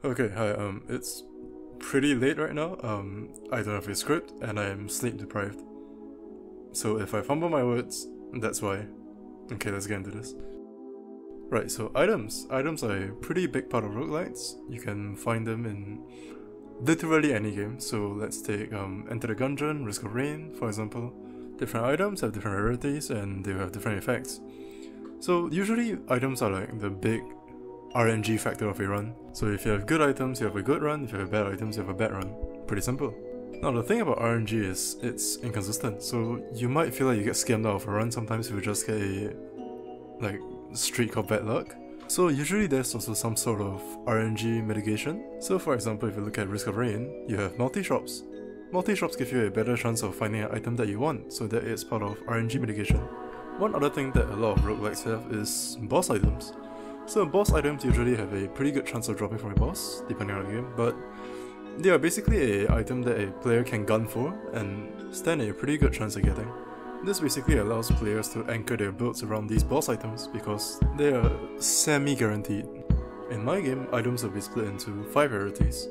Okay, hi, it's pretty late right now. I don't have a script and I am sleep deprived. So if I fumble my words, that's why. Okay, let's get into this. Right, so items. Items are a pretty big part of roguelites. You can find them in literally any game. So let's take Enter the Gungeon, Risk of Rain, for example. Different items have different rarities and they have different effects. So usually items are like the big RNG factor of a run. So if you have good items, you have a good run. If you have bad items, you have a bad run. Pretty simple. Now the thing about RNG is it's inconsistent. So you might feel like you get scammed out of a run sometimes if you just get a streak of bad luck. So usually there's also some sort of RNG mitigation. So for example, if you look at Risk of Rain, you have multi-shops. Multi-shops give you a better chance of finding an item that you want, so that is part of RNG mitigation. One other thing that a lot of roguelikes have is boss items. So boss items usually have a pretty good chance of dropping from a boss, depending on the game, but they are basically an item that a player can gun for and stand a pretty good chance of getting. This basically allows players to anchor their builds around these boss items because they are semi-guaranteed. In my game, items will be split into 5 rarities: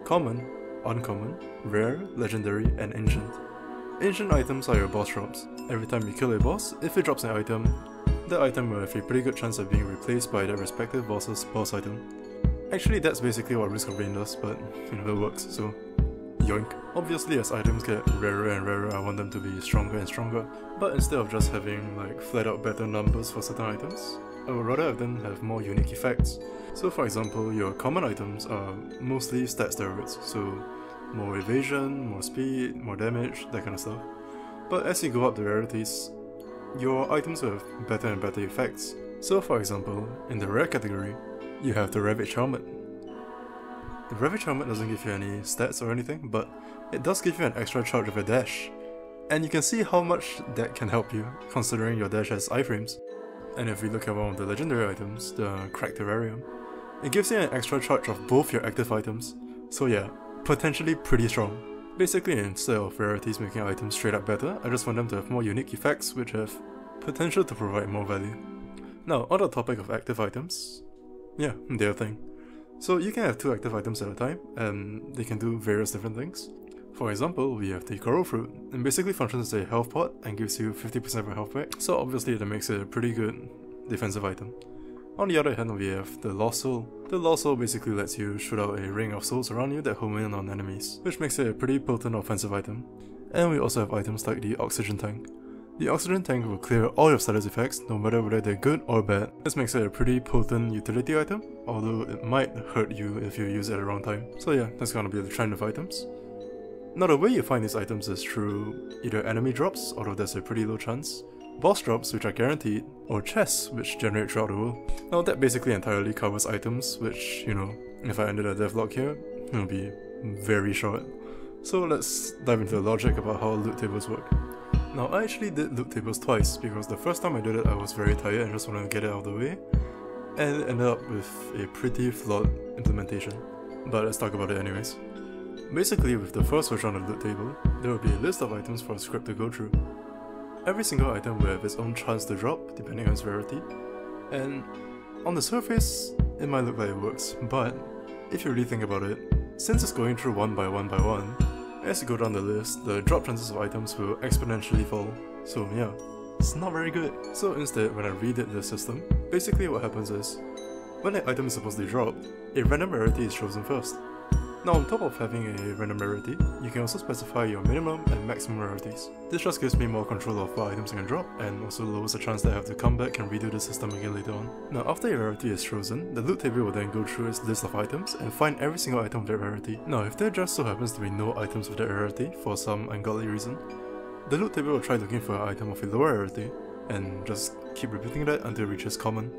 common, uncommon, rare, legendary, and ancient. Ancient items are your boss drops. Every time you kill a boss, if it drops an item, that item will have a pretty good chance of being replaced by that respective boss's boss item. Actually, that's basically what Risk of Rain does, but it works, so yoink. Obviously, as items get rarer and rarer, I want them to be stronger and stronger, but instead of just having flat out better numbers for certain items, I would rather have them have more unique effects. So for example, your common items are mostly stat steroids, so more evasion, more speed, more damage, that kind of stuff. But as you go up the rarities, your items will have better and better effects. So for example, in the rare category, you have the Ravage Helmet. The Ravage Helmet doesn't give you any stats or anything, but it does give you an extra charge of your dash. And you can see how much that can help you, considering your dash has iframes. And if we look at one of the legendary items, the Cracked Terrarium, it gives you an extra charge of both your active items. So yeah, potentially pretty strong. Basically, instead of rarities making items straight up better, I just want them to have more unique effects which have potential to provide more value. Now, on the topic of active items, yeah, they're a thing. So you can have 2 active items at a time, and they can do various different things. For example, we have the Coral Fruit, and basically functions as a health pot and gives you 50% of your health back, so obviously that makes it a pretty good defensive item. On the other hand, we have the Lost Soul. The Lost Soul basically lets you shoot out a ring of souls around you that home in on enemies, which makes it a pretty potent offensive item. And we also have items like the Oxygen Tank. The Oxygen Tank will clear all your status effects, no matter whether they're good or bad. This makes it a pretty potent utility item, although it might hurt you if you use it at the wrong time. So yeah, that's gonna be the trend of items. Now the way you find these items is through either enemy drops, although there's a pretty low chance, boss drops, which are guaranteed, or chests, which generate throughout the world. Now that basically entirely covers items, which, if I ended a devlog here, it would be very short. So let's dive into the logic about how loot tables work. Now I actually did loot tables twice, because the first time I did it I was very tired and just wanted to get it out of the way, and it ended up with a pretty flawed implementation. But let's talk about it anyways. Basically, with the first version of the loot table, there will be a list of items for a script to go through. Every single item will have its own chance to drop, depending on its rarity, and on the surface, it might look like it works, but if you really think about it, since it's going through one by one, as you go down the list, the drop chances of items will exponentially fall, so yeah, it's not very good. So instead, when I redid the system, basically what happens is, when an item is supposed to drop, a random rarity is chosen first. Now on top of having a random rarity, you can also specify your minimum and maximum rarities. This just gives me more control of what items I can drop, and also lowers the chance that I have to come back and redo the system again later on. Now after a rarity is chosen, the loot table will then go through its list of items and find every single item of that rarity. Now if there just so happens to be no items of that rarity for some ungodly reason, the loot table will try looking for an item of a lower rarity, and just keep repeating that until it reaches common.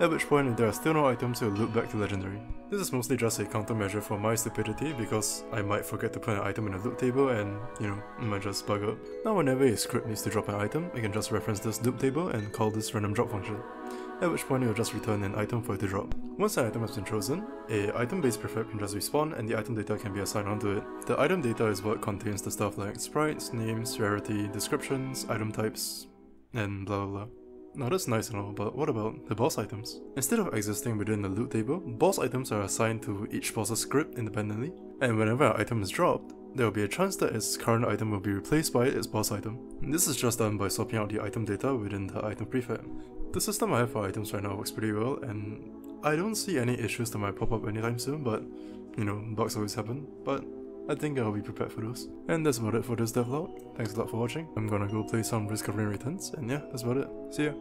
At which point, if there are still no items, it will loop back to legendary. This is mostly just a countermeasure for my stupidity because I might forget to put an item in the loot table and, it might just bug up. Now whenever a script needs to drop an item, I can just reference this loop table and call this random drop function. At which point it will just return an item for it to drop. Once an item has been chosen, a item-based prefab can just respawn and the item data can be assigned onto it. The item data is what contains the stuff like sprites, names, rarity, descriptions, item types, and blah blah blah. Now that's nice and all, but what about the boss items? Instead of existing within the loot table, boss items are assigned to each boss's script independently, and whenever an item is dropped, there will be a chance that its current item will be replaced by its boss item. This is just done by swapping out the item data within the item prefab. The system I have for items right now works pretty well, and I don't see any issues that might pop up anytime soon, but you know, bugs always happen, but I think I'll be prepared for those. And that's about it for this devlog. Thanks a lot for watching. I'm gonna go play some Risk of Rain Returns, and yeah, that's about it. See ya!